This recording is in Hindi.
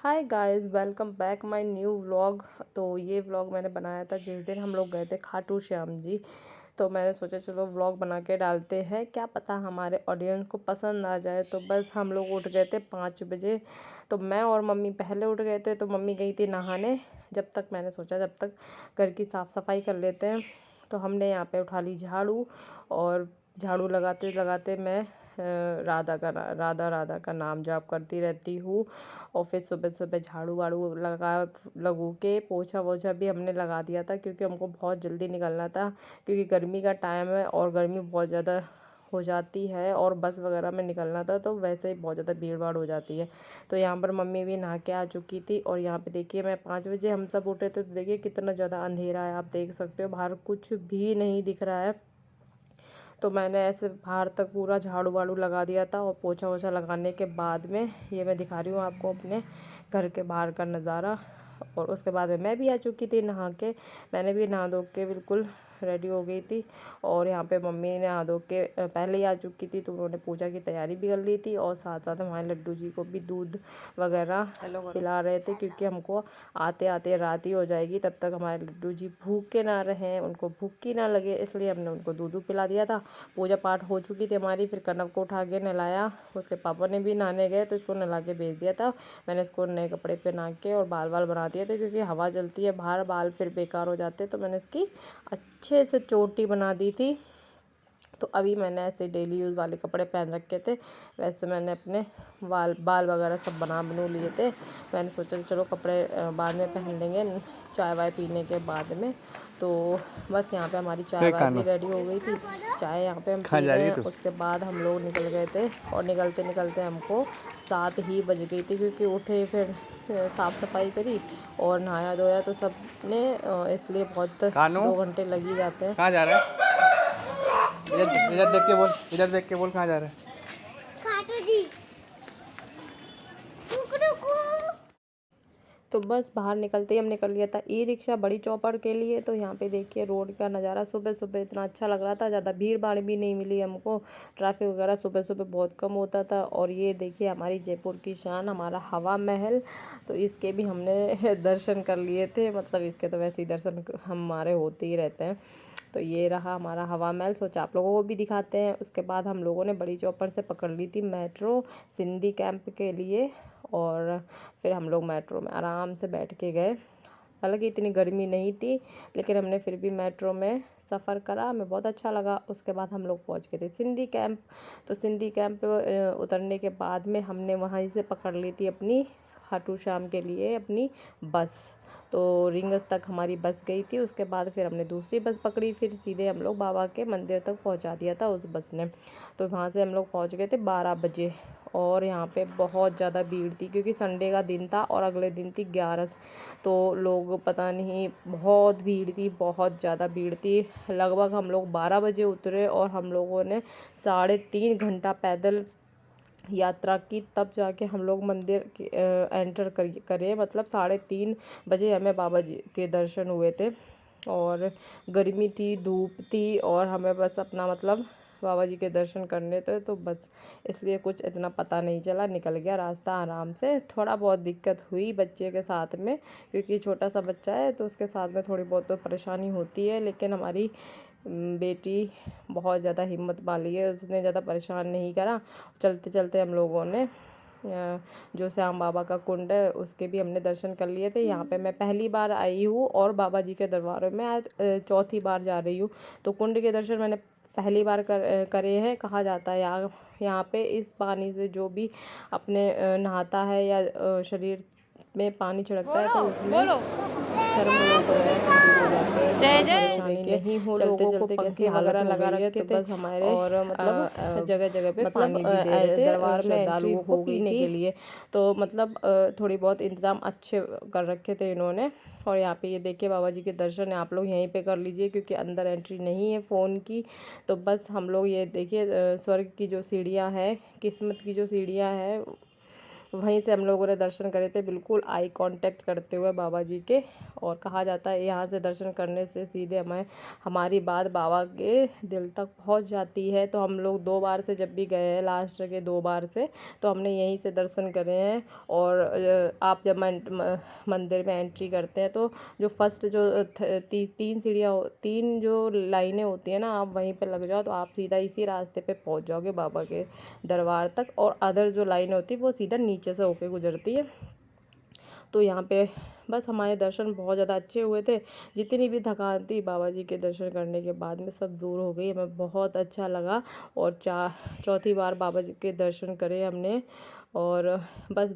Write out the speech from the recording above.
Hi guys, welcome back my new vlog. तो ये व्लॉग मैंने बनाया था जिस दिन हम लोग गए थे खाटू श्याम जी। तो मैंने सोचा चलो व्लॉग बना के डालते हैं, क्या पता हमारे ऑडियंस को पसंद आ जाए। तो बस हम लोग उठ गए थे 5 बजे। तो मैं और मम्मी पहले उठ गए थे, तो मम्मी गई थी नहाने। जब तक मैंने सोचा जब तक घर की साफ़ सफाई कर लेते हैं। तो हमने यहाँ पे उठा ली झाड़ू, और झाड़ू लगाते लगाते मैं राधा राधा का नाम जाप करती रहती हूँ। और फिर सुबह सुबह झाड़ू वाड़ू लगू के पोछा वोछा भी हमने लगा दिया था, क्योंकि हमको बहुत जल्दी निकलना था। क्योंकि गर्मी का टाइम है और गर्मी बहुत ज़्यादा हो जाती है, और बस वगैरह में निकलना था, तो वैसे ही बहुत ज़्यादा भीड़ भाड़ हो जाती है। तो यहाँ पर मम्मी भी नहा के आ चुकी थी। और यहाँ पे देखिए मैं 5 बजे हम सब उठे थे, तो देखिए कितना ज़्यादा अंधेरा है, आप देख सकते हो बाहर कुछ भी नहीं दिख रहा है। तो मैंने ऐसे बाहर तक पूरा झाड़ू वाड़ू लगा दिया था, और पोछा वोछा लगाने के बाद में ये मैं दिखा रही हूँ आपको अपने घर के बाहर का नज़ारा। और उसके बाद में मैं भी आ चुकी थी नहा के। मैंने भी नहा धो के बिल्कुल रेडी हो गई थी। और यहाँ पे मम्मी ने नहा धो के पहले ही आ चुकी थी, तो उन्होंने पूजा की तैयारी भी कर ली थी। और साथ साथ हमारे लड्डू जी को भी दूध वगैरह पिला रहे थे, क्योंकि हमको आते आते रात ही हो जाएगी, तब तक हमारे लड्डू जी भूखे ना रहें, उनको भूखी ना लगे, इसलिए हमने उनको दूध पिला दिया था। पूजा पाठ हो चुकी थी हमारी। फिर कनव को उठा के नहलाया, उसके पापा ने भी नहाने गए, तो इसको नहला के भेज दिया था। मैंने इसको नए कपड़े पहना के और बाल बाल बना दिए थे, क्योंकि हवा चलती है बाहर, बाल फिर बेकार हो जाते, तो मैंने इसकी अच्छे से चोटी बना दी थी। तो अभी मैंने ऐसे डेली यूज़ वाले कपड़े पहन रखे थे, वैसे मैंने अपने बाल वगैरह सब बनू लिए थे। मैंने सोचा चलो कपड़े बाद में पहन लेंगे चाय वाय पीने के बाद में। तो बस यहाँ पे हमारी चाय वाय भी रेडी हो गई थी। चाय यहाँ पे हम पी रहे हैं। उसके बाद हम लोग निकल गए थे, और निकलते निकलते हमको 7 ही बज गई थी, क्योंकि उठे फिर साफ़ सफाई करी और नहाया धोया तो सब ने, इसलिए बहुत 2 घंटे लग ही जाते हैं। कहाँ जा रहा है? इधर देख के बोल, इधर देख के बोल, कहाँ जा रहा है? खाटू जी। तो बस बाहर निकलते ही हमने कर लिया था ई रिक्शा बड़ी चौपड़ के लिए। तो यहाँ पे देखिए रोड का नज़ारा सुबह सुबह इतना अच्छा लग रहा था, ज़्यादा भीड़ भाड़ भी नहीं मिली हमको। ट्रैफिक वगैरह सुबह सुबह बहुत कम होता था। और ये देखिए हमारी जयपुर की शान, हमारा हवा महल। तो इसके भी हमने दर्शन कर लिए थे, मतलब इसके तो वैसे ही दर्शन हमारे होते ही रहते हैं। तो ये रहा हमारा हवा महल, सोचा आप लोगों को भी दिखाते हैं। उसके बाद हम लोगों ने बड़ी चौपड़ से पकड़ ली थी मेट्रो सिंधी कैंप के लिए। और फिर हम लोग मेट्रो में आराम से बैठ के गए। हालांकि इतनी गर्मी नहीं थी, लेकिन हमने फिर भी मेट्रो में सफ़र करा, हमें बहुत अच्छा लगा। उसके बाद हम लोग पहुंच गए थे सिंधी कैंप। तो सिंधी कैंप पे उतरने के बाद में हमने वहीं से पकड़ ली थी अपनी खाटू श्याम के लिए अपनी बस। तो रिंगस तक हमारी बस गई थी। उसके बाद फिर हमने दूसरी बस पकड़ी, फिर सीधे हम लोग बाबा के मंदिर तक पहुंचा दिया था उस बस ने। तो वहाँ से हम लोग पहुँच गए थे 12 बजे। और यहाँ पे बहुत ज़्यादा भीड़ थी, क्योंकि संडे का दिन था और अगले दिन थी 11। तो लोग पता नहीं, बहुत भीड़ थी, बहुत ज़्यादा भीड़ थी। लगभग हम लोग 12 बजे उतरे, और हम लोगों ने 3.5 घंटा पैदल यात्रा की, तब जाके हम लोग मंदिर एंटर करे। मतलब 3:30 बजे हमें बाबा जी के दर्शन हुए थे। और गर्मी थी, धूप थी, और हमें बस अपना मतलब बाबा जी के दर्शन करने थे, तो बस इसलिए कुछ इतना पता नहीं चला, निकल गया रास्ता आराम से। थोड़ा बहुत दिक्कत हुई बच्चे के साथ में, क्योंकि छोटा सा बच्चा है, तो उसके साथ में थोड़ी बहुत तो परेशानी होती है। लेकिन हमारी बेटी बहुत ज़्यादा हिम्मत वाली है, उसने ज़्यादा परेशान नहीं करा। चलते चलते हम लोगों ने जो श्याम बाबा का कुंड है उसके भी हमने दर्शन कर लिए थे। यहाँ पे मैं पहली बार आई हूँ, और बाबा जी के दरबार में आज चौथी बार जा रही हूँ। तो कुंड के दर्शन मैंने पहली बार करे हैं। कहा जाता है यहाँ पे इस पानी से जो भी अपने नहाता है या शरीर में पानी छिड़कता है, तो उसमें चर्म रोग वगैरह सब दूर हो जाते हैं। जय ज़्यादा जय परेशानी नहीं हो, चलते चलते पंखे वगैरह लगा रखे थे, बस हमारे और मतलब जगह जगह पे पानी भी दे रहे थे दरबार में श्रद्धालुओं को पीने के लिए। तो मतलब थोड़ी बहुत इंतज़ाम अच्छे कर रखे थे इन्होंने। और यहाँ पे ये देखिए बाबा जी के दर्शन है, आप लोग यहीं पे कर लीजिए, क्योंकि अंदर एंट्री नहीं है फ़ोन की। तो बस हम लोग ये देखिए स्वर्ग की जो सीढ़ियाँ हैं, किस्मत की जो सीढ़ियाँ हैं, वहीं से हम लोगों ने दर्शन करे थे, बिल्कुल आई कांटेक्ट करते हुए बाबा जी के। और कहा जाता है यहाँ से दर्शन करने से सीधे हमारी बात बाबा के दिल तक पहुँच जाती है। तो हम लोग 2 बार से जब भी गए हैं, लास्ट के 2 बार से, तो हमने यहीं से दर्शन करे हैं। और आप जब मंदिर में एंट्री करते हैं तो जो फर्स्ट जो 3 सीढ़ियाँ 3 जो लाइनें होती हैं ना, आप वहीं पे लग जाओ तो आप सीधा इसी रास्ते पे पहुंच जाओगे बाबा के दरबार तक। और अदर जो लाइन होती है वो सीधा नीचे से होके गुजरती है। तो यहाँ पे बस हमारे दर्शन बहुत ज़्यादा अच्छे हुए थे। जितनी भी थकान थी बाबा जी के दर्शन करने के बाद में सब दूर हो गई। हमें बहुत अच्छा लगा। और चौथी बार बाबा जी के दर्शन करे हमने। और बस